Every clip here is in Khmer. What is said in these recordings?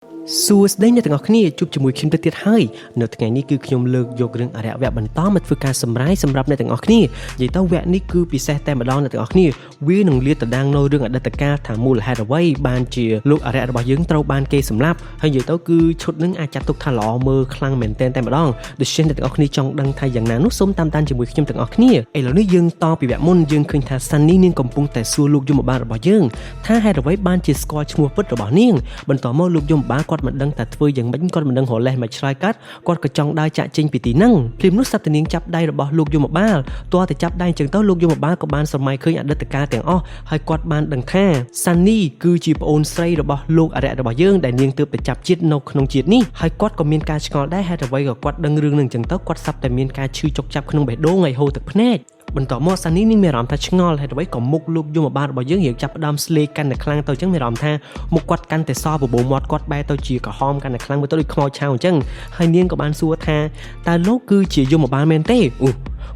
សួស្តីអ្នកទាំងអស់គ្នាជួបជាមួយខ្ញុំទៅទៀតហើយនៅថ្ងៃនេះគឺខ្ញុំលើកយករឿងអរិយវគ្គបន្តមកធ្វើការសម្រាយសម្រាប់អ្នកទាំងអស់គ្នានិយាយទៅវគ្គនេះគឺពិសេសតែម្ដងអ្នកទាំងអស់គ្នាវានឹងលាតត្រដាងនៅរឿងអតីតកាលថាមូលហេតុអ្វីបានជាលោកអរិយរបស់យើងត្រូវបានគេសម្លាប់ហើយនិយាយទៅគឺឈុតនឹងអាចចាត់ទុកថាល្អមើលខ្លាំងមែនទែនតែម្ដងដូច្នេះអ្នកទាំងអស់គ្នាចង់ដឹងថាយ៉ាងណានោះសូមតាមដានជាមួយខ្ញុំទាំងអស់គ្នាឥឡូវនេះយើងតពីវគ្គមុនយើងឃើញថា Sunny នាងកំពុងតែសួរលោកយមបាលរបស់យើងថាហេតុអ្វីបានជាស្គាល់ឈ្មោះពិតរបស់នាងបន្តមកលោកយមបាលគាត់មិនដឹងថាធ្វើយ៉ាងម៉េចគាត់មិនដឹងរលេះមកឆ្លើយកាត់គាត់ក៏ចង់ដើរចាក់ចេញពីទីហ្នឹងភ្លាមនោះសត្វនាងចាប់ដៃរបស់លោកយមបាលទាល់តែចាប់ដៃអញ្ចឹងទៅលោកយមបាលក៏បានស្រមៃឃើញអតីតកាលទាំងអស់ហើយគាត់បានដឹងថា Sunny គឺជាប្អូនស្រីរបស់លោកអរិយរបស់យើងដែលនាងទើបតែចាប់ជាតិនៅក្នុងជាតិនេះហើយគាត់ក៏មានការឆ្ងល់ដែរហេតុអ្វីក៏គាត់ដឹងរឿងហ្នឹងអញ្ចឹងទៅគាត់សាប់តែមានការឈឺចុកចាប់ក្នុងបេះដូងហើយហូរទឹកភ្នែកបន្តមក Sunny នាងមានអារម្មណ៍ថាឆ្ងល់ហេតុអ្វីក៏មុខលោកយមបាលរបស់យើងរៀងចាប់ផ្ដើមស្លេកកាន់តែខ្លាំងទៅអញ្ចឹងមានអារម្មណ៍ថាមុខគាត់កាន់តែសបបោមាត់គាត់បែរទៅជាក្រហមកាន់តែខ្លាំងមើលទៅដូចខ្មោចឆៅអញ្ចឹងហើយនាងក៏បានសួរថាតើលោកគឺជាយមបាលមែនទេ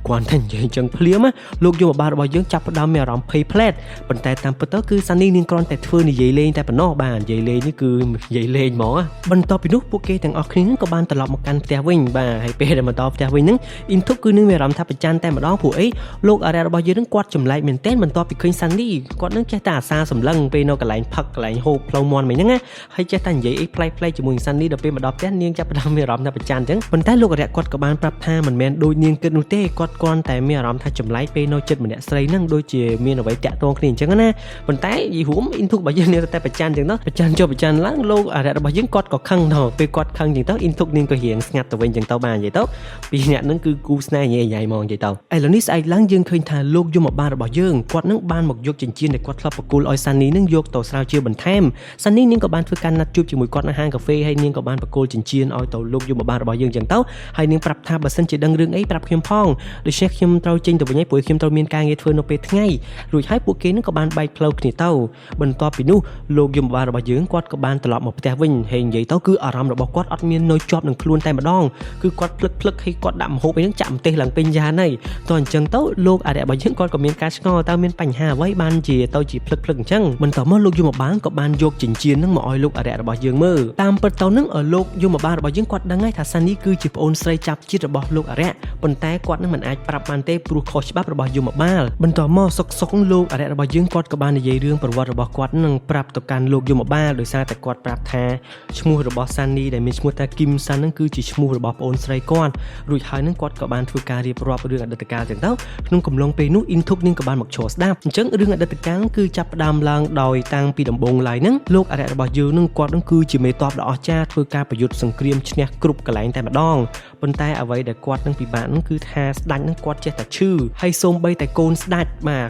គាត់តែនិយាយអញ្ចឹងភ្លាមលោកយមបាលរបស់យើងចាប់ផ្ដើមមានអារម្មណ៍ភ័យភ្លែតប៉ុន្តែតាមពិតទៅគឺ Sunny នាងគ្រាន់តែធ្វើនិយាយលេងតែប៉ុណ្ណោះបាទនិយាយលេងនេះគឺនិយាយលេងហ្មងបន្ទាប់ពីនោះពួកគេទាំងអស់គ្នាក៏បានត្រឡប់មកកាន់ផ្ទះវិញបាទហើយពេលដែលមកដល់ផ្ទះវិញហ្នឹងអ៊ីនធុកគឺនឹងមានអារម្មណ៍ថាប្រច័ណ្ឌតែម្ដងព្រោះអីលោកអរិយរបស់យើងហ្នឹងគាត់ចម្លែកមែនទែនបន្ទាប់ពីឃើញ Sunny គាត់នឹងចេះតែអាសាសម្លឹងពេលនៅកន្លែងផឹកកន្លែងហូបផ្លូវមន់មិញហ្នឹងណាហើយចេះតែនិយាយអីប្លែកៗជាមួយ Sunny ដល់ពេលមកដល់ផ្ទះនាងចាប់ផ្ដើមមានអារម្មណ៍ថាប្រច័ណ្ឌអញ្ចឹងប៉ុន្តែលោកអរិយគាត់ក៏បានប្រាប់ថាមិនមែនដូចនាងគិតនោះទេគាត់គ្រាន់តែមានអារម្មណ៍ថាចម្លែកពេលនៅចិត្តម្នាក់ស្រីហ្នឹងដូចជាមានអ្វីតាក់ទងគ្នាអញ្ចឹងណាប៉ុន្តែយីរួមអ៊ីនធុករបស់យើងនៅតែប្រច័ណ្ឌអញ្ចឹងទៅប្រច័ណ្ឌចុះប្រច័ណ្ឌឡើងលោកអរិយរបស់យើងគាត់ក៏ខឹងដល់ពេលគាត់ខឹងអញ្ចឹងទៅអ៊ីនធុកនាងក៏រៀងស្ងាត់ទៅវិញអញ្ចឹងទៅបាននិយាយទៅពីរនាក់ហ្នឹងគឺគូស្នេហ៍ញ៉ៃញ៉ៃហ្មងនិយាយទៅឥឡូវនេះស្អែកឡើងយើងឃើញថាលោកយមបាលរបស់យើងគាត់នឹងបានមកយកចិញ្ចៀនដែលគាត់ធ្លាប់ប្រគល់ឲ្យ Sunny នឹងយកទៅស្រាវជ្រាវបន្ថែម Sunny នាងក៏បានធ្វើការណាត់ជួបជាមួយគាត់នៅហាងកាហ្វេហើយនាងក៏បានប្រគល់ចិញ្ចៀនឲ្យទៅលោកយមបាលរបស់យើងអញ្ចឹងទៅហើយនាងប្រាប់ថាបើសិនជាដឹងរឿងអីប្រាប់ខ្ញុំផងដូច្នេះខ្ញុំត្រូវចេញទៅវិញហើយព្រោះខ្ញុំត្រូវមានការងារធ្វើនៅពេលថ្ងៃរួចហើយពួកគេនឹងក៏បានបែកផ្លូវគ្នាទៅបន្ទាប់ពីនោះលោកយមបាលរបស់យើងគាត់ក៏បានត្រឡប់មកផ្ទះវិញហើយនិយាយទៅគឺអារម្មណ៍របស់គាត់អត់មាននៅជាប់នឹងខ្លួនតែម្ដងគឺគាត់ភ្លឹកហើយគាត់ដាក់ម្ហូបអីហ្នឹងចាក់ម្ទេសឡើងពេញយ៉ានហើយតោះអញ្ចឹងទៅលោកអរិយរបស់យើងគាត់ក៏មានការឆ្ងល់តើមានបញ្ហាអ្វីបានជាទៅជាភ្លឹកអញ្ចឹងបន្ទាប់មកលោកយមបាលក៏បានយកចិញ្ចៀនហ្នឹងមកឲ្យលោកអរិយរបស់យើងមើលតាមពិតទៅហ្នឹងលោកយមបាលរបស់យើងគាត់ដឹងហើយថា Sunny គឺជាប្អូនស្រីចាប់ជាតិរបស់លោកអរិយប៉ុន្តែគាត់នឹងមិនអាចប្រាប់បានទេព្រោះខុសច្បាប់របស់យមបាលបន្ទាប់មកសុកលោកអរិយរបស់យើងគាត់ក៏បាននិយាយរឿងប្រវត្តិរបស់គាត់នឹងប្រាប់ទៅកាន់លោកយមបាលដោយសារតែគាត់ប្រាប់ថាឈ្មោះរបស់ Sunny ដែលមានឈ្មោះថា Kim Sun ហ្នឹងគឺជាឈ្មោះរបស់ប្អូនស្រីគាត់រួចហើយហ្នឹងគាត់ក៏បានធ្វើការរៀបរាប់រឿងអតីតកាលចឹងទៅក្នុងកំឡុងពេលនោះអ៊ីនធុកនឹងក៏បានមកឈរស្ដាប់អញ្ចឹងរឿងអតីតកាលគឺចាប់ផ្ដើមឡើងដោយតាំងពីដំបូងឡើយហ្នឹងលោកអរិយរបស់យើងនឹងគាត់នឹងគឺជាមេតបដ៏អស្ចារ្យធ្វើការប្រយុទ្ធសង្គ្រាមឈ្នះគ្រប់កន្លែងតែម្ដងប៉ុន្តែអ្វីដែលគាត់នឹងពិបាកហ្នឹងគឺថាស្ដេចហ្នឹងគាត់ចេះតែឈឺហើយសូម្បីតែកូនស្ដេច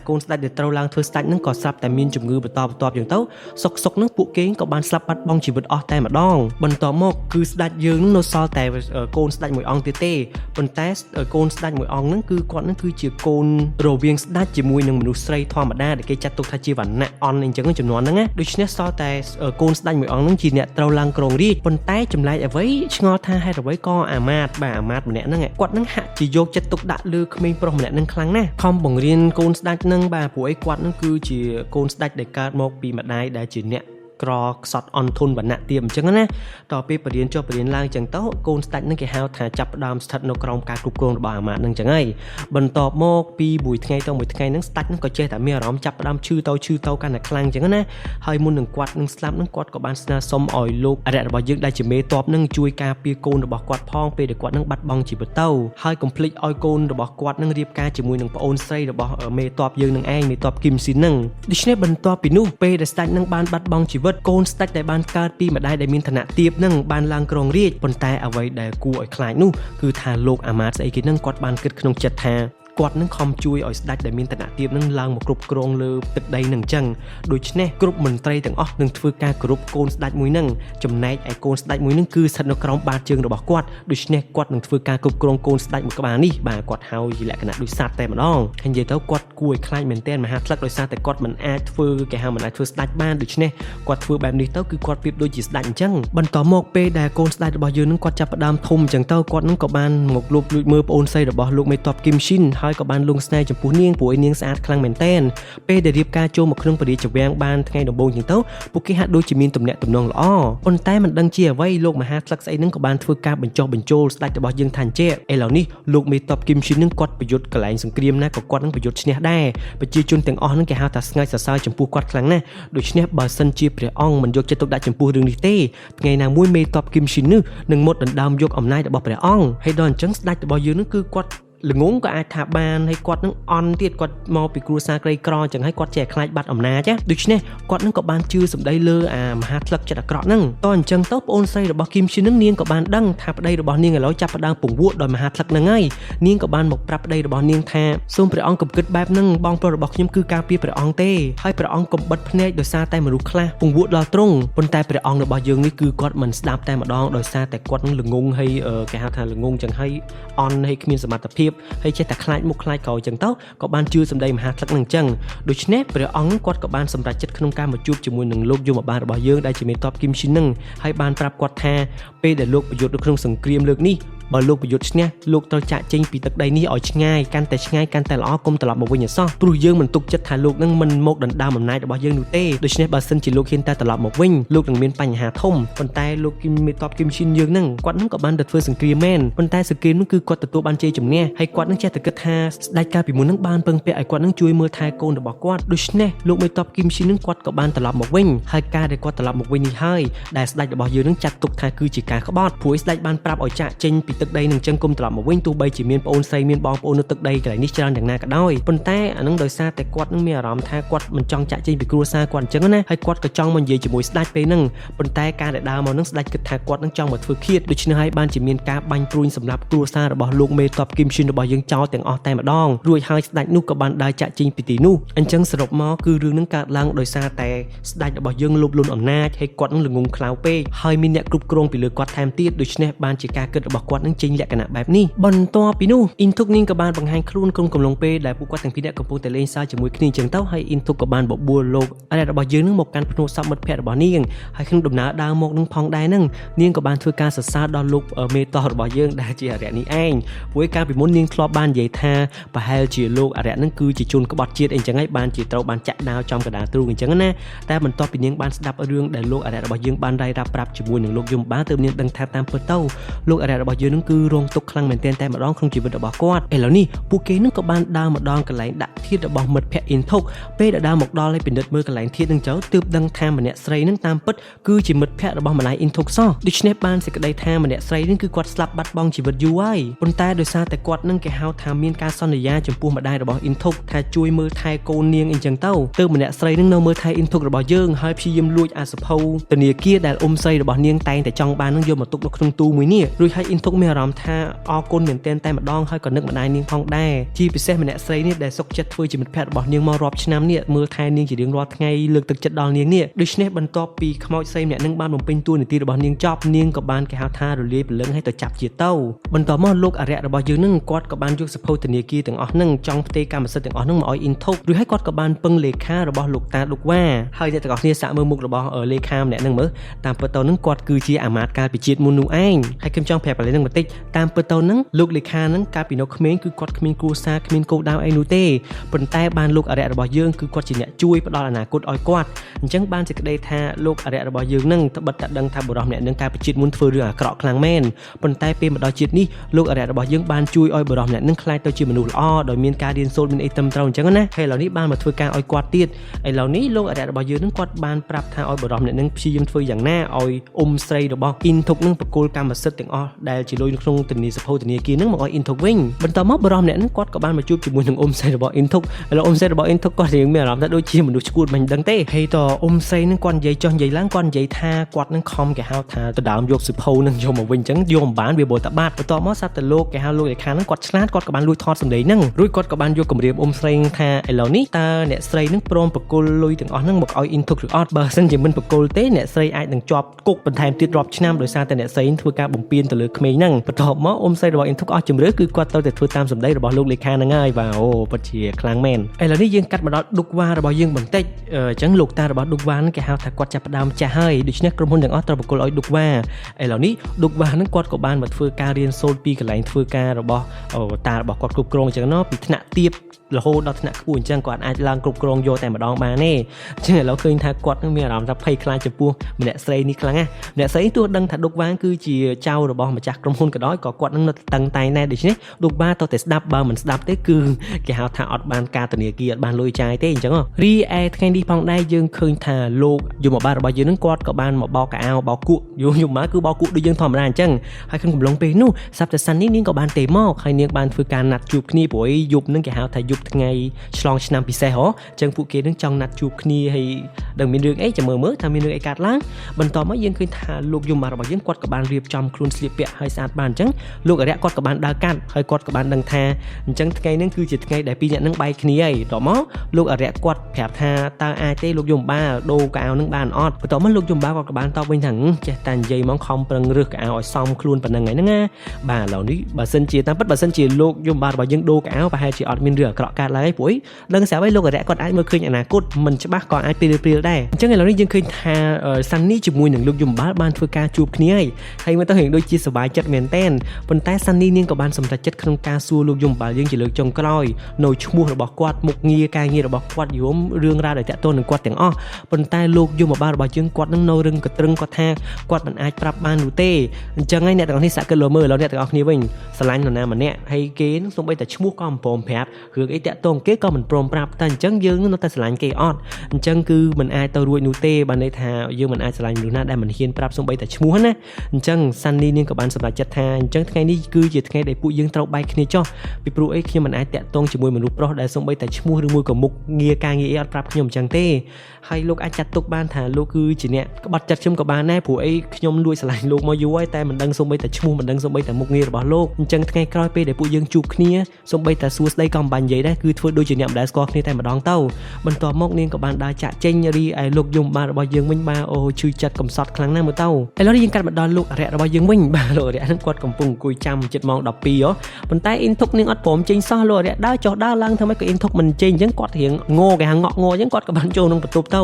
កូនស្ដេចដែលត្រូវឡើងធ្វើស្ដេចហ្នឹងក៏ស្រាប់តែមានជំងឺបន្តបន្ទាប់ចឹងទៅសុកហ្នឹងពួកគេក៏បានស្លាប់បាត់បង់ជីវិតអស់តែម្ដងបន្ទាប់មកគឺស្ដេចយើងហ្នឹងនៅសល់តែកូនស្ដេចមួយអង្គទៀតទេប៉ុន្តែកូនស្ដេចមួយអង្គហ្នឹងគឺគាត់ហ្នឹងគឺជាកូនរវាងស្ដេចជាមួយនឹងមនុស្សស្រីធម្មតាដែលគេចាត់ទុកថាជាវណ្ណៈអន់អញ្ចឹងចំនួនហ្នឹងណាដូច្នេះសល់តែកូនស្ដេចមួយអង្គហ្នឹងជាអ្នកត្រូវឡើងគ្រងរាជ្យប៉ុន្តែចម្លែកអ្វីឆ្ងល់ថាហេតុអ្វីក៏អាមាត្យម្នាក់ហ្នឹងគាត់ហ្នឹងហាក់ជាយកចិត្តទុកដាក់លើក្មេងប្រុសម្នាក់ហ្នឹងខ្លាំងណាស់ខំបង្រៀនកូនស្ដេចហ្នឹងព្រោះអីគាត់ហ្នឹងគឺជាកូនស្ដេចដែលកើតមកពីម្ដាយដែលជាអ្នកក្រខ្សត់អន់ធនវណ្ណៈទាបអញ្ចឹងណាតទៅពេលបរៀនចុះបរៀនឡើងអញ្ចឹងទៅកូនស្ដេចនឹងគេហៅថាចាប់ផ្ដើមស្ថិតនៅក្រោមការគ្រប់គ្រងរបស់អាមាត្យនឹងអញ្ចឹងហើយបន្ទាប់មកពីមួយថ្ងៃទៅមួយថ្ងៃហ្នឹងស្ដេចនឹងក៏ចេះតែមានអារម្មណ៍ចាប់ផ្ដើមឈឺទៅកាន់តែខ្លាំងអញ្ចឹងណាហើយមុននឹងគាត់នឹងស្លាប់នឹងគាត់ក៏បានស្នើសុំឲ្យលោកអរិយរបស់យើងដែលជាមេតបនឹងជួយការពារកូនរបស់គាត់ផងពេលដែលគាត់នឹងបាត់បង់ជីវិតទៅហើយកុំភ្លេចឲ្យកូនរបស់គាត់នឹងរៀបការជាមួយនឹងប្អូនស្រីរបស់មេតបយើងនឹងឯងមេតបគឹមស៊ីននឹងដូច្នេះបន្ទាប់ពីនោះពេលដែលស្ដេចនឹងបានបាត់បង់ជីវិតកូនស្ដេចដែលបានកើតពីម្ដាយដែលមានឋានៈទាបនឹងបានឡើងគ្រងរាជ្យប៉ុន្តែអ្វីដែលគួរឲ្យខ្លាចនោះគឺថាលោកអាមាត្យស្អីគេនឹងគាត់បានគិតក្នុងចិត្តថាគាត់នឹងខំជួយឲ្យស្ដេចដែលមានឋានៈទាបនឹងឡើងមកគ្រប់គ្រងលើទឹកដីនឹងអញ្ចឹងដូច្នេះគ្រប់មន្ត្រីទាំងអស់នឹងធ្វើការគោរពកូនស្ដេចមួយនឹងចំណែកឯកូនស្ដេចមួយនឹងគឺស្ថិតនៅក្រោមបាតជើងរបស់គាត់ដូច្នេះគាត់នឹងធ្វើការគ្រប់គ្រងកូនស្ដេចមួយក្បាលនេះគាត់ហៅជាលក្ខណៈដូចសត្វតែម្ដងហើយនិយាយទៅគាត់គួរឲ្យខ្លាចមែនទែនមហាថ្លឹកដោយសារតែគាត់មិនអាចធ្វើគេហៅមិនអាចធ្វើស្ដេចបានដូច្នេះគាត់ធ្វើបែបនេះទៅគឺគាត់ប្រៀបដូចជាស្ដេចអញ្ចឹងបន្តមកពេលដែលកូនស្ដេចរបស់យើងនឹងគាត់ចាប់ផ្ដើមធំអញ្ចឹងទៅគាត់នឹងក៏បានមកលួចមើលប្អូនស្រីរបស់លោកមេតបគឹមស៊ីនហ ហើយក៏បានលងស្នេហ៍ចំពោះនាងព្រោះឯនាងស្អាតខ្លាំងមែនទែនពេលដែលរៀបការចូលមកក្នុងបរិយាចវាំងបានថ្ងៃដំបូងជាងទៅពួកគេហាក់ដូចជាមានទំនាក់ទំនងល្អប៉ុន្តែមិនដឹងជាអ្វីលោកមហាថ្លឹកស្អីនឹងក៏បានធ្វើការបញ្ចុះបញ្ចូលស្ដេចរបស់យើងថាអញ្ចេះឥឡូវនេះលោកមេតបគឹមឈិននឹងគាត់ប្រយុទ្ធកន្លែងសង្គ្រាមណាក៏គាត់នឹងប្រយុទ្ធឈ្នះដែរប្រជាជនទាំងអស់នឹងគេហៅថាស្ងើចសរសើរចំពោះគាត់ខ្លាំងណាស់ដូច្នេះបើសិនជាព្រះអង្គមិនយកចិត្តទុកដាក់ចំពោះរឿងនេះទេថ្ងៃណាមួយមេតបគឹមឈិននេះនឹងមុតដណ្ដើមយកអំណាចរបស់ព្រះអង្គហើយដល់អញ្ចឹងស្ដេចរបស់យើងនឹងគឺគាត់ល្ងងក៏អាចថាបានហើយគាត់នឹងអន់ទៀតគាត់មកពីគ្រួសារក្រីក្រអញ្ចឹងហើយគាត់ចេះខ្លាចបាត់អំណាចណាដូច្នេះគាត់នឹងក៏បានជឿសម្ដីលើអាមហាថ្លឹកចិត្តអាក្រក់ហ្នឹងតោះអញ្ចឹងទៅប្អូនស្រីរបស់គឹមឈិននឹងនាងក៏បានដឹងថាប្តីរបស់នាងឥឡូវចាប់ផ្ដើមពង្រួតដោយមហាថ្លឹកហ្នឹងហើយនាងក៏បានមកប្រាប់ប្តីរបស់នាងថាសូមព្រះអង្គកុំគិតបែបហ្នឹងបងប្រុសរបស់ខ្ញុំគឺការពារព្រះអង្គទេហើយព្រះអង្គកុំបិទភ្នែកដោយសារតែមនុស្សខ្លះពង្រួតដល់ទ្រង់ប៉ុន្តែព្រះអង្គរបស់យើងនេះគឺគាត់មិនស្ដាប់តែម្ដងដោយសារតែគាត់នឹងល្ងងហើយគេហៅថាល្ងងអញ្ចឹងហើយអន់ហើយគ្មានសមត្ថភាពហើយចេះតែខ្លាចមុខខ្លាចក្រោយអញ្ចឹងទៅក៏បានជឿសម្ដីមហាថ្លឹកនឹងអញ្ចឹងដូច្នេះព្រះអង្គគាត់ក៏បានសម្រេចចិត្តក្នុងការមកជួបជាមួយនឹងលោកយមបាលរបស់យើងដែលជាមេតបគឹមឈិននឹងហើយបានប្រាប់គាត់ថាពេលដែលលោកប្រយុទ្ធនៅក្នុងសង្គ្រាមលើកនេះបើលោកប្រយុទ្ធឈ្នះលោកត្រូវចាក់ចេញពីទឹកដីនេះឲ្យឆ្ងាយកាន់តែឆ្ងាយកាន់តែល្អកុំត្រឡប់មកវិញអសោះព្រោះយើងមិនទុកចិត្តថាលោកនឹងមិនមកដណ្ដើមអំណាចរបស់យើងនោះទេដូច្នេះបើសិនជាលោកហ៊ានតែត្រឡប់មកវិញលោកនឹងមានបញ្ហាធំប៉ុន្តែលោកគឹមមេតបគឹមឈិនយើងនឹងគាត់នឹងក៏បានទៅធ្វើសង្គ្រាមមែនប៉ុន្តែសង្គ្រាមនោះគឺគាត់ទទួលបានជ័យជំនះហើយគាត់នឹងចេះតែគិតថាស្ដេចកាលពីមុននឹងបានពឹងពាក់ឲ្យគាត់នឹងជួយមើលថែកូនរបស់គាត់ដូច្នេះលោកមេតបគឹមឈិននឹងគាត់ក៏បានត្រឡប់មកវិញហើយការដែលគាត់ត្រឡប់មកវិញនេះហើយដែលស្ដេចរបស់យើងនឹងចាត់ទុកថាគឺជាការក្បត់ព្រោះស្ដេចបានប្រាប់ឲ្យចាក់ចេញពីទឹកដីនឹងចឹងគុំត្រឡប់មកវិញទោះបីជាមានប្អូនស្រីមានបងប្អូននៅទឹកដីកន្លែងនេះច្រើនយ៉ាងណាក៏ដោយប៉ុន្តែអានឹងដោយសារតែគាត់នឹងមានអារម្មណ៍ថាគាត់មិនចង់ចាក់ចេញពីគ្រួសារគាត់អញ្ចឹងណាហើយគាត់ក៏ចង់មកនិយាយជាមួយស្ដេចពេលហ្នឹងប៉ុន្តែការដែលដើរមកនឹងស្ដេចគិតថាគាត់នឹងចង់មកធ្វើឃាតដូច្នេះហើយបានជាមានការបាញ់ព្រួញសម្រាប់គ្រួសាររបស់លោកមេតបគឹមឈិនរបស់យើងចោលទាំងអស់តែម្ដងរួចហើយស្ដេចនោះក៏បានដើរចាក់ចេញពីទីនោះអញ្ចឹងសរុបមកគឺរឿងនឹងកើតឡើងដោយសារតែស្ដេចរបស់យើងលោភលន់អំណាចហើយគាត់នឹងល្ងងខ្លៅពេកហើយមានអ្នកគ្រប់គ្រងពីលើគាត់ថែមទៀតដូច្នេះបានជាការគិតរបស់គាត់នឹងចេញលក្ខណៈបែបនេះបន្ទាប់ពីនោះអ៊ីនធុកនាងក៏បានបង្ហាញខ្លួនក្នុងកំឡុងពេលដែលពួកគាត់ទាំងពីរអ្នកកំពុងតែលេងសើចជាមួយគ្នាអញ្ចឹងទៅហើយអ៊ីនធុកក៏បានបបួលលោកអរិយរបស់យើងនឹងមកកាន់ភ្នួសពមិត្តភ័ក្តិរបស់នាងហើយក្នុងដំណើរដើរមកនឹងផងដែរនឹងនាងក៏បានធ្វើការសរសើរដល់លោកមេតោរបស់យើងដែលជាអរិយនេះឯងព្រោះកាលពីមុននាងធ្លាប់បាននិយាយថាប្រហែលជាលោកអរិយនឹងគឺជាជនក្បត់ជាតិអីចឹងហើយបានជាត្រូវបានចាក់ដាវចំកណ្ដាលទ្រូងអញ្ចឹងណាតែបន្ទាប់ពីនាងបានស្ដាប់រឿងដែលលោកអរិយរបស់យើងបានរាយរាប់ប្រាប់ជាមួយនឹងលោកយមបាលទើបនាងដឹងថាតាមពិតទៅលោកអរិយរបស់យើងនឹងគឺរងទុក្ខខ្លាំងមែនទែនតែម្ដងក្នុងជីវិតរបស់គាត់ឥឡូវនេះពួកគេនឹងក៏បានដើរមកដល់កន្លែងដាក់ធាតុរបស់មិត្តភ័ក្តិអ៊ីនធុកពេលដែលដើរមកដល់ហើយពិនិត្យមើលកន្លែងធាតុនឹងទៅទើបដឹងថាម្នាក់ស្រីនឹងតាមពិតគឺជាមិត្តភ័ក្តិរបស់ម្ដាយអ៊ីនធុកសោះដូច្នេះបានសេចក្តីថាម្នាក់ស្រីនឹងគឺគាត់ស្លាប់បាត់បង់ជីវិតយូរហើយប៉ុន្តែដោយសារតែគាត់នឹងគេហៅថាមានការសន្យាចំពោះម្ដាយរបស់អ៊ីនធុកថាជួយមើលថែកូននាងអីចឹងទៅទើបម្នាក់ស្រីនឹងនៅមើលថែអ៊ីនធុករបស់យើងហើយព្យាយាមលួចអាសភៅធនាគារដែលអ៊ំស្រីរបស់នាងតែងតែចង់បាននឹងយកមកទុកនៅក្នុងទូមួយនេះរួចហើយអ៊ីនធុកមានអារម្មណ៍ថាអរគុណមែនទែនតែម្ដងហើយក៏នឹកម្ដាយនាងផងដែរជាពិសេសម្នាក់ស្រីនេះដែលសុខចិត្តធ្វើជាមិត្តភក្តិរបស់នាងមករាប់ឆ្នាំនេះមើលថែនាងជារៀងរាល់ថ្ងៃលើកទឹកចិត្តដល់នាងនេះដូច្នេះបន្ទាប់ពីខ្មោចស្រីម្នាក់នឹងបានបំពេញតួនាទីរបស់នាងចប់នាងក៏បានគេហៅថារលាយព្រលឹងឲ្យទៅចាប់ជាទៅបន្ទាប់មកលោកអរិយរបស់យើងនឹងគាត់ក៏បានយកសភៅធនាគារទាំងអស់នឹងចង់ផ្ទេរកម្មសិទ្ធិទាំងអស់នឹងមកឲ្យអ៊ីនធុកឬហើយគាត់ក៏បានពឹងលេខារបស់លោកតាលោកវ៉ាហើយអ្នកទាំងអស់គ្នាសាកមើលមុខរបស់លេខាម្នាក់នឹងមើលតាមពិតទៅនឹងគាត់គឺជាអាមាត្យកាលពីជាតិមុននោះឯងហើយខ្ញុំចង់ប្រាប់ឥឡូវនឹងបន្តិចតាមពិតទៅនឹងលោកលេខានឹងកាលពីនៅក្មេងគឺគាត់គ្មានគ្រួសារគ្មានគោលដៅអីនោះទេប៉ុន្តែបានលោកអរិយរបស់យើងគឺគាត់ជាអ្នកជួយផ្ដល់អនាគតឲ្យគាត់អញ្ចឹងបានសេចក្តីថាលោកអរិយរបស់យើងនឹងត្បិតតែដឹងថាបុរសម្នាក់នឹងកាលពីជាតិមុនធ្វើរឿងអាក្រក់ខ្លាំងមែនប៉ុន្តែពេលមកដល់ជាតិនេះលោកអរិយរបស់យើងបានជួយឲ្យបុរសម្នាក់នឹងក្លាយទៅជាមនុស្សល្អដោយមានការរៀនសូត្រមានអីត្រឹមត្រូវអញ្ចឹងណាហើយឥឡូវនេះបានមកធ្វើការឲ្យគាត់ទៀតឥឡូវនេះលោកអរិយរបស់យើងនឹងគាត់បានប្រាប់ថាឲ្យបុរសម្នាក់នឹងព្យាយាមធ្វើយ៉ាងណាឲ្យអ៊ំស្រីរបស់អ៊ីនធុកនឹងបកគលកម្មសិទ្ធិទាំងអស់ដែលជាលុយនៅក្នុងធនាគារនឹងមកឲ្យអ៊ីនធុកវិញបន្ទាប់មកបុរសម្នាក់នឹងគាត់ក៏បានមកជួបជាមួយនឹងអ៊ំស្រីរបស់អ៊ីនធុកឥឡូវអ៊ំស្រីរបស់អ៊ីនធុកគាត់រៀងមានអារម្មណ៍ថាដូចជាមនុស្សឈួតមិនដឹងទេហើយតអ៊ំស្រីនឹងគាត់និយាយចុះនិយាយឡើងគាត់និយាយថាគាត់នឹងខំគេហៅថាទៅដើមយកសិភៅនឹងយកមកវិញអញ្ចឹងយកមិនបានវាបោតបាត់បន្ទាប់មកសាប់តែលោកគេហៅលោកលេខានឹងគាត់ឆ្លាតគាត់ក៏បានលួចថតសម្ដីហ្នឹងរួចគាត់ក៏បានយកគម្រាមអ៊ំស្រីថាឥឡូវនេះតើអ្នកស្រីនឹងព្រមបកគលលុយទាំងអស់ហ្នឹងមកឲ្យអ៊ីនធុកឬអត់បើសិនជាមិនបកគលទេអ្នកស្រីអាចនឹងជាប់គុកបន្ថែមទៀតរាប់ឆ្នាំដោយសារតែអ្នកស្រីធ្វើការបំពានទៅលើក្មេងហ្នឹង បន្ទាប់មកអ៊ំស្រីរបស់ Intok អស់ជំរឿគឺគាត់ទៅតែធ្វើតាមសម្ដីរបស់លោកលេខាហ្នឹងហើយបាទអូពិតជាខ្លាំងមែនឥឡូវនេះយើងកាត់មកដល់ឌុកវ៉ារបស់យើងបន្តិចអញ្ចឹងលោកតារបស់ឌុកវ៉ាហ្នឹងគេហៅថាគាត់ចាប់ផ្ដើមចាស់ហើយដូច្នេះក្រុមហ៊ុនទាំងអស់ត្រូវបកគលឲ្យឌុកវ៉ាឥឡូវនេះឌុកវ៉ាហ្នឹងគាត់ក៏បានមកធ្វើការរៀនសូត្រពីកន្លែងធ្វើការរបស់តារបស់គាត់គ្រប់គ្រងអញ្ចឹងពីថ្នាក់ទាបរហូតដល់ថ្នាក់ខ្ពស់អញ្ចឹងគាត់អាចឡើងគ្រប់គ្រងយកតែម្ដងបានទេអញ្ចឹងឥឡូវឃើញថាគាត់នឹងមានអារម្មណ៍ថាភ័យខ្លាចចំពោះម្នាក់ស្រីនេះខ្លាំងណាស់ម្នាក់ស្រីទោះដឹងថាឌុកវ៉ាគឺជាចៅរបស់ម្ចាស់ក្រុមហ៊ុនក៏ដោយក៏គាត់នឹងនៅតឹងតែងដែរដូច្នេះឌុកវ៉ាតោះតែស្ដាប់បើមិនស្ដាប់ទេគឺគេហៅថាអត់បានការធនាគារអត់បានលុយចាយទេអញ្ចឹងរីឯថ្ងៃនេះផងដែរយើងឃើញថាលោកយមបាលរបស់យើងនឹងគាត់ក៏បានមកបោកកៅអៅបោកគក់យមបាលគឺបោកគក់ដូចយើងធម្មតាអញ្ចឹងហើយក្នុងកំឡុងពេលនោះសប្តាហ៍សិននេះនាងក៏បានទេមកហើយនាងបានធ្វើការណាត់ជួបគ្នាព្រោះយប់នឹងគេហៅថាយប់ថ្ងៃឆ្លងឆ្នាំពិសេសហ៎អញ្ចឹងពួកគេនឹងចង់ណាត់ជួបគ្នាហើយដឹងមានរឿងអីចាំមើលថាមានរឿងអីកើតឡើងបន្ទាប់មកយើងឃើញថាលោកយមបាលរបស់យើងគាត់ក៏បានរៀបចំខ្លួនស្លៀកពាក់ឲ្យស្អាតបានអញ្ចឹងលោកអរិយគាត់ក៏បានដើរកាត់ហើយគាត់ក៏បានដឹងថាអញ្ចឹងថ្ងៃនេះគឺជាថ្ងៃដែលពីរនាក់នឹងបែកគ្នាហើយបន្ទាប់មកលោកអរិយគាត់ប្រាប់ថាតើអាចទេលោកយមបាលដូរកៅអៅនឹងបានអត់បន្ទាប់មកលោកយមបាលគាត់ក៏បានតបវិញថាចេះតែនិយាយមកខំប្រឹងរើសកៅអៅឲ្យសមខ្លួនប៉ុណ្ណឹងហើយហ្នឹងណាបាទឥឡូវនេះបើសិនជាតាមពិតបើសិនជាលោកយមបាលរបស់យើងដូរកៅអៅប្រហែលជាអត់មានរឿងអាក្រក់កើតឡើងទេព្រោះដឹងស្រាប់ហើយលោកអរិយគាត់អាចមើលឃើញអនាគតមិនច្បាស់ក៏អាចព្រាលដែរអញ្ចឹងឥឡូវនេះយើងឃើញថាសាន់នីជាមួយនឹងលោកយមបាលបានធ្វើការជួបគ្នាហើយមើលទៅរៀងដូចជាសប្បាយចិត្តមែនតែនប៉ុន្តែសាន់នីនាងក៏បានសម្រេចចិត្តក្នុងការសួរលោកយមបាលយើងជាលើកចុងក្រោយនៅឈ្មោះរបស់គាត់មុខងារការងាររបស់គាត់យមរឿងរ៉ាវដែលតាក់ទងនឹងគាត់ទាំងអស់ប៉ុន្តែលោកយមបាលរបស់យើងគាត់នឹងនៅរឹងកត្រឹងគាត់ថាគាត់មិនអាចប្រាប់បាននោះទេអញ្ចឹងហើយអ្នកទាំងអស់នេះសាក់គិតលើមើលឥឡូវអ្នកទាំងអស់គ្នាវិញស្រឡាញ់នរណាម្នាក់ហើយគេនឹងសូម្បីតែឈ្មោះក៏មិនព្រមប្រាប់រឿងអីតាក់ទងគេក៏មិនព្រមប្រាប់តែអញ្ចឹងយើងនៅតែស្រឡាញ់គេអត់អញ្ចឹងគឺមិនអាចទៅរួចនោះទេបានន័យថាយើងមិនអាចស្រឡាញ់មនុស្សណាដែលមិនហ៊ានប្រាប់សូម្បីតែឈ្មោះណាអញ្ចឹងសាន់នីនាងក៏បានសម្រេចចិត្តថាអញ្ចឹងថ្ងៃនេះគឺជាថ្ងៃដែលពួកយើងត្រូវបែកគ្នាចុះពីព្រោះអីខ្ញុំមិនអាចតាក់ទងជាមួយមនុស្សប្រុសដែលសូម្បីតែឈ្មោះឬមួយក៏មុខងារការងារអីអត់ប្រាប់ខ្ញុំអញ្ចឹងទេហើយលោកអាចចាត់ទុកបានថាលោកគឺជាអ្នកក្បត់ចិត្តខ្ញុំក៏បានដែរព្រោះអីខ្ញុំលួចស្រឡាញ់លោកមកយូរហើយតែមិនដឹងសូម្បីតែឈ្មោះមិនដឹងសូម្បីតែមុខងាររបស់លោកអញ្ចឹងថ្ងៃក្រោយពេលដែលពួកយើងជួបគ្នាសូម្បីតែសួរស្ដីក៏មិនបាញ់និយាយដែរគឺធ្វើដូចជាអ្នកមិនដែលស្គាល់គ្នាតែម្ដងទៅបន្ទាប់មកនាងក៏បានដើរចាក់ចេញរីឯលោកយមបាលរបស់យើងវិញបាទអូឈឺចិត្តកំសត់ខ្លាំងណាស់មើលទៅឥឡូវនេះយើងកាត់មកដល់លោកអរិយរបស់យើងវិញបាទលោកអរិយហ្នឹងគាត់កំពុងអង្គុយចាំជិតម៉ោង 12 ប៉ុន្តែអ៊ីនធុកនាងអត់ព្រមចេញសោះលោកអរិយដើរចុះដើរឡើងធ្វើម៉េចក៏អ៊ីនធុកមិនចេញអញ្ចឹងគាត់រៀងងោគេហៅងក់ងអញ្ចឹងគាត់ក៏បានចូលក្នុងបន្ទប់ទៅ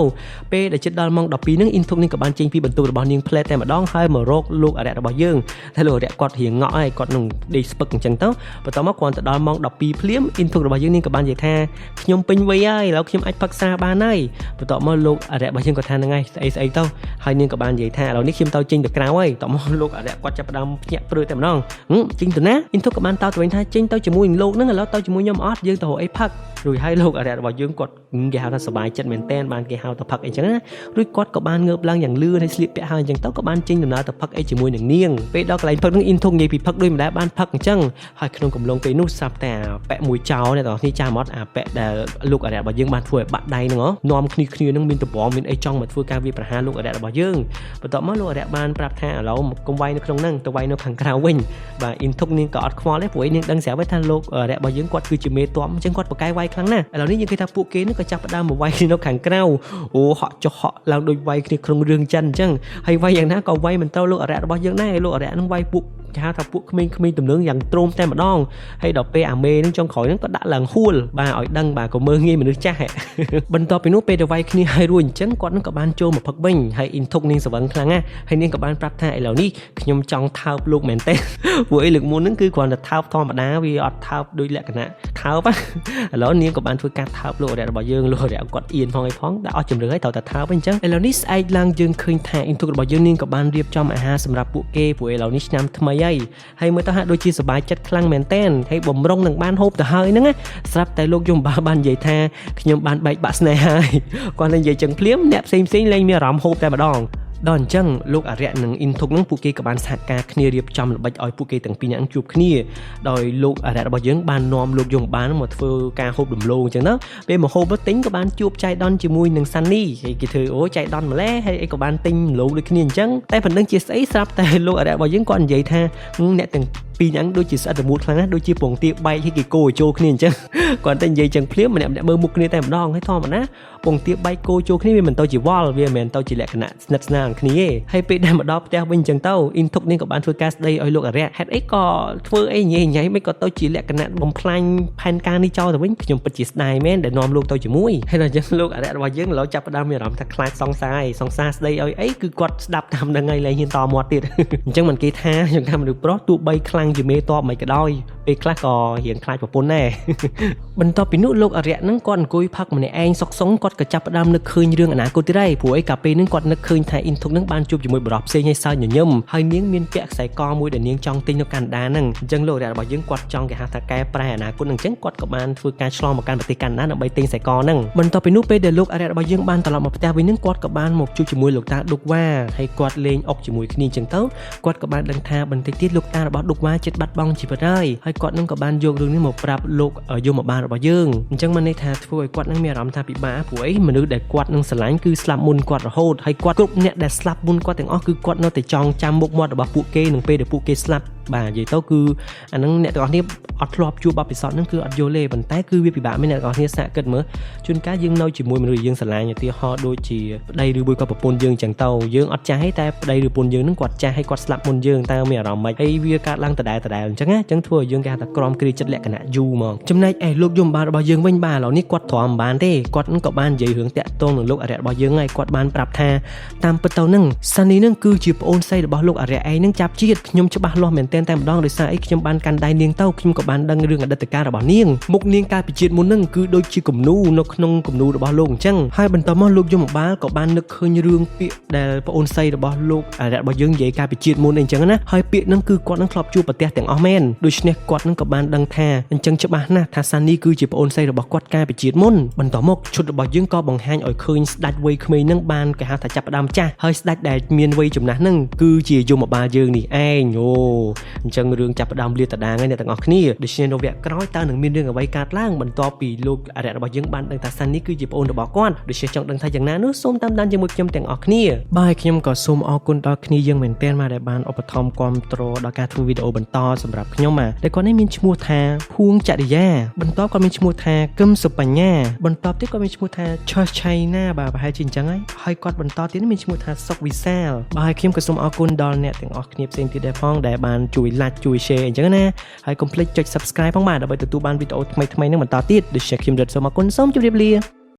ពេលដែលជិតដល់ម៉ោង 12 ហ្នឹងអ៊ីនធុកនាងក៏បានចេញពីបន្ទប់របស់នាងផ្លែតតែម្ដងហើយមករកលោកអរិយរបស់យើងតែលោកអរិយគាត់រៀងងក់ហើយគាត់នឹងដេកស្ពឹកអញ្ចឹងទៅបន្ទាប់មកគាត់ទៅដល់ម៉ោង 12 ភ្លាមអ៊ីនធុករបស់យើងនាងក៏បាននិយាយថាខ្ញុំពេញវ័យហើយឥឡូវខ្ញុំអាចផឹកស្រាបានហើយបន្ទាប់មកលោកអរិយរបស់យើងក៏ថាហ្នឹងហើយស្អីទៅហើយនាងក៏បាននិយាយថាឥឡូវនេះខ្ញុំទៅចេញទៅក្រៅហើយបន្ទាប់មកលោកអរិយគាត់ចាប់ផ្ដើមភ្ញាក់ព្រឺតែម្ដងចេញទៅណាអ៊ីនធុកក៏បានតទៅវិញថាចេញទៅជាមួយនឹងលោកហ្នឹងឥឡូវទៅជាមួយខ្ញុំអត់យើងទៅរកអីផឹករួចហើយលោកអរិយរបស់យើងគាត់គេហៅថាសប្បាយចិត្តមែនតែនបានគេហៅទៅផឹកអីចឹងណារួចគាត់ក៏បានងើបឡើងយ៉ាងលឿនហើយស្លៀកពាក់ហើយអញ្ចឹងទៅក៏បានចេញដំណើរទៅផឹកអីជាមួយនឹងនាងពេលដល់កន្លែងផឹកហ្នឹងអ៊ីនធុកនិយាយពីផឹកដូចមិនដែលបានផឹកអញ្ចឹងហើយក្នុងកំឡុងពេលនោះស្រាប់តែប៉ែមួយចោលអ្នកទាំងគ្នាចាំអត់អាប៉ែដែលលោកអរិយរបស់យើងបានធ្វើឲ្យបាក់ដៃហ្នឹងនាំគ្នាហ្នឹងមានតម្រមានអីចង់មកធ្វើការវាប្រហារលោកអរិយរបស់យើងបន្ទាប់មកលោកអរិយបានប្រាប់ថាឥឡូវកុំវាយនៅក្នុងហ្នឹងទៅវាយនៅខាងក្រៅវិញបាទអ៊ីនធុកនាងក៏អត់ខ្វល់ដែរព្រោះនាងដឹងស្រាប់ថាលោកអរិយរបស់យើងគាត់គឺជាមេតមអញ្ចឹងគាត់បកកាយវាយខ្លាំងណាស់ឥឡូវនេះយើងឃើញថាពួកគេនឹងក៏ចាប់ផ្ដើមមកវាយគ្នានៅខាងក្រៅអូហក់ចុះហក់ឡើងដូចវាយគ្នាក្នុងរឿងចិនអញ្ចឹងហើយវាយយ៉ាងណាក៏វាយមិនទៅលោកអរិយរបស់យើងដែរលោកអរិយនឹងវាយពួកគេហៅថាពួកក្មេងៗទំនើងយ៉ាងទ្រោមតែម្ដងហើយដល់ពេលអាមេនឹងចុងក្រោយនឹងក៏ដាក់ឡើងហួលបាទឲ្យដឹងបាទក៏មើលងាយមនុស្សចាស់បន្ទាប់ពីនោះពេលទៅវាយគ្នាហើយរួចអញ្ចឹងគាត់នឹងក៏បានចូលមកផឹកវិញហើយអ៊ីនធុកនាងស្វឹងខ្លាំងណាស់ហើយនាងក៏បានប្រាប់ថាឥឡូវនេះខ្ញុំចង់ថើបលោកមែនទេព្រោះអីលើកមុនហ្នឹងគឺគ្រាន់តែថើបធម្មតាវាអត់ថើបដូចលក្ខណៈថើបឥឡូវនាងក៏បានធ្វើការថើបលោកអរិយរបស់យើងលោកអរិយគាត់អៀនផងអីផងតែអស់ជំរឿហើយត្រូវតែថើបវិញអញ្ចឹងឥឡូវនេះស្អែកឡើងយើងឃើញថាអ៊ីនធុករបស់យើងនាងក៏បានរៀបចំអាហារសម្រាប់ពួកគេព្រោះឥឡូវនេះឆ្នាំថ្មីហើយមើលទៅហាក់ដូចជាសប្បាយចិត្តខ្លាំងមែនតែនហើយបំរុងនឹងបានហូបទៅហើយហ្នឹងណាស្រាប់តែលោកយមបាលបាននិយាយថាខ្ញុំបានបែកបាក់ស្នេហាហើយគាត់នឹងនិយាយចឹងភ្លាមអ្នកផ្សេងលែងមានអារម្មណ៍ហូបតែម្ដងដល់អញ្ចឹងលោកអរិយនិងអ៊ីនធុកនឹងពួកគេក៏បានសហការគ្នារៀបចំល្បិចឲ្យពួកគេទាំងពីរនាក់ជួបគ្នាដោយលោកអរិយរបស់យើងបាននាំលោកយមបាលមកធ្វើការហូបដំឡូងអញ្ចឹងទៅពេលមកហូបទៅទិញក៏បានជួបចៃដន្យជាមួយនឹងសាន់នីហើយគេធ្វើអូចៃដន្យម្លេះហើយអីក៏បានទិញដំឡូងដូចគ្នាអញ្ចឹងតែប៉ុណ្្នឹងជាស្អីស្រាប់តែលោកអរិយរបស់យើងគាត់និយាយថាអ្នកទាំង ពីរហ្នឹងដូចជាស្អិតរមួតខ្លាំងណាស់ដូចជាពងទាបែកឲ្យគេគោចូលគ្នាអញ្ចឹងគាត់តែនិយាយចឹងភ្លាមម្នាក់មើលមុខគ្នាតែម្ដងហើយធម្មតាពងទាបែកគោចូលគ្នាវាមិនទៅជាវល់វាមិនមែនទៅជាលក្ខណៈស្និទ្ធស្នាលនឹងគ្នាទេហើយពេលដែលមកដល់ផ្ទះវិញអញ្ចឹងទៅអ៊ីនធុកនេះក៏បានធ្វើការស្ដីឲ្យលោកអរិយហេតុអីក៏ធ្វើអីញ៉ៃមិនក៏ទៅជាលក្ខណៈបំផ្លាញផែនការនេះចោលទៅវិញខ្ញុំពិតជាស្ដាយមែនដែលនាំលោកទៅជាមួយហើយដល់អញ្ចឹងលោកអរិយរបស់យើងឥឡូវចាប់ផ្ដើមមានអារម្មណ៍ថាខ្លាចសង្សារស្ដីឲ្យអីគឺគាត់ស្ដាប់តាមនឹងហើយលែងហ៊ានតមាត់ទៀតអញ្ចឹងមិនគេថាយើងថាមនុស្សប្រុសទោះបីខ្លាំងជាមេតបមិនក៏ដោយពេលខ្លះក៏រៀងខ្លាចប្រពន្ធដែរបន្ទាប់ពីនោះលោកអរិយហ្នឹងគាត់អង្គុយផឹកម្នាក់ឯងសុកសុងគាត់ក៏ចាប់ផ្ដើមនឹកឃើញរឿងអនាគតទៀតហើយព្រោះអីកាលពេលហ្នឹងគាត់នឹកឃើញថាអ៊ីនធុកហ្នឹងបានជួបជាមួយបរិបផ្សេងឲ្យសើចញញឹមហើយនាងមានពាក់ខ្សែកមួយដែលនាងចង់ទិញនៅកាណាដាហ្នឹងអញ្ចឹងលោកអរិយរបស់យើងគាត់ចង់គេហៅថាកែប្រែអនាគតហ្នឹងអញ្ចឹងគាត់ក៏បានធ្វើការឆ្លងមកកាន់ប្រទេសកាណាដាដើម្បីទិញខ្សែកហ្នឹងបន្ទាប់ពីនោះពេលដែលលោកអរិយរបស់យើងបានត្រឡប់មកផ្ទះវិញហ្នឹងគាត់ក៏បានមកជួបជាមួយលោកតាឌុកវ៉ាហើយគាត់លេងអុកជាមួយគ្នាអញ្ចឹងទៅគាត់ក៏បានដឹងថាបន្តិចទៀតលោកតារបស់ឌុកវ៉ាជិតបាត់បង់ជីវិតហើយគាត់នឹងក៏បានយករឿងនេះមកប្រាប់លោកយមបាលរបស់យើងអញ្ចឹងមិនន័យថាធ្វើឲ្យគាត់នឹងមានអារម្មណ៍ថាពិបាកព្រោះអីមនុស្សដែលគាត់នឹងស្រឡាញ់គឺស្លាប់មុនគាត់រហូតហើយគាត់គ្រប់អ្នកដែលស្លាប់មុនគាត់ទាំងអស់គឺគាត់នៅតែចង់ចាំមុខមាត់របស់ពួកគេនឹងពេលដែលពួកគេស្លាប់បាទនិយាយទៅគឺអាហ្នឹងអ្នកទាំងអស់គ្នាអត់ធ្លាប់ជួបបទពិសោធន៍ហ្នឹងគឺអត់យល់ទេប៉ុន្តែគឺវាពិបាកមែនអ្នកទាំងអស់គ្នាសាកគិតមើលជួនកាលយើងនៅជាមួយមនុស្សយើងស្រឡាញ់ឧទាហរណ៍ដូចជាប្តីឬមួយក៏ប្រពន្ធយើងចឹងទៅយើងអត់ចាស់ទេតែប្តីឬប្រពន្ធយើងហ្នឹងគាត់ចាស់ហើយគាត់ស្លាប់មុនយើងតើមានអារម្មណ៍ម៉េចហើយវាកើតឡើងដដែលអញ្ចឹងណាអញ្ចឹងធ្វើឲ្យយើងគេហៅថាក្រំគ្រាចិត្តលក្ខណៈយូរហ្មងចំណែកឯលោកយមបាលរបស់យើងវិញបាទឥឡូវនេះគាត់ទ្រាំមិនបានទេគាត់ក៏បាននិយាយរឿងតាក់ទងនឹងលោកអរិយរបស់យើងហើយគាត់បានប្រាប់ថាតាមពិតទៅហ្នឹងសានីហ្នឹងគឺជាប្អូនស្រីរបស់លោកអរិយឯងហ្នឹងចាប់ជាតិខ្ញុំច្បាស់លាស់មែនទែនតែម្ដងដោយសារអីខ្ញុំបានកាន់ដៃនាងទៅខ្ញុំក៏បានដឹងរឿងអតីតកាលរបស់នាងមុខនាងកាលពីជាតិមុនហ្នឹងគឺដូចជាគំនូនៅក្នុងគំនូរបស់លោកអញ្ចឹងហើយបន្តមកលោកយមបាលក៏បាននឹកឃើញរឿងពាក្យដែលប្អូនស្រីរបស់លោកអរិយរបស់យើងនិយាយកាលពីជាតិមុនអីអញ្ចឹងណាហើយពាក្យហ្នឹងគឺគាត់នឹងធ្លាប់ជួបប្រទះទាំងអស់មែនដូច្នេះគាត់នឹងក៏បានដឹងថាអញ្ចឹងច្បាស់ណាស់ថាសានីគឺជាប្អូនស្រីរបស់គាត់កាលពីជាតិមុនបន្តមកឈុតរបស់យើងក៏បង្ហាញឲ្យឃើញស្ដេចវ័យក្មេងហ្នឹងបានគេហៅថាចាប់ផ្ដើមចាស់ហើយស្ដេចដែលមានវ័យចំណាស់ហ្នឹងគឺជាយមបាលយើងនេះឯងអូអញ្ចឹងរឿងចាប់ផ្ដើមលាតត្រដាងហើយអ្នកទាំងអស់គ្នាដូច្នេះនៅវគ្គក្រោយតើនឹងមានរឿងអ្វីកើតឡើងបន្ទាប់ពីលោកអរិយរបស់យើងបានដឹងថាសានីគឺជាប្អូនរបស់គាត់ដូច្នេះចង់ដឹងថាយ៉ាងណានោះសូមតាមដានជាមួយខ្ញុំទាំងអស់គ្នាបាទខ្ញុំក៏សូមអរគុណដល់គ្នាយើងមែនទែនមកដែលបានឧបត្ថម្ភគាំទ្រដល់ការធ្វើវីដេអូបន្តសម្រាប់ខ្ញុំដែលគាត់នេះមានឈ្មោះថាភួងចរិយាបន្ទាប់គាត់មានឈ្មោះថាគឹមសុបញ្ញាបន្ទាប់ទៀតគាត់មានឈ្មោះថាឆើឆៃណាបាទប្រហែលជាអញ្ចឹងហើយគាត់បន្តទៀតមានឈ្មោះថាសុកវិសាលបាទខ្ញុំក៏សូមអរគុណដល់អ្នកទាំងអស់គ្នាផ្សេងទៀតដែរផងដែលបានជួយ like ជួយ share អញ្ចឹងណាហើយកុំភ្លេចចុច subscribe ផងបាទដើម្បីទទួលបានវីដេអូថ្មីៗនឹងបន្តទៀតដូច្នេះខ្ញុំរត់សូមអរគុណសូមជម្រាបលា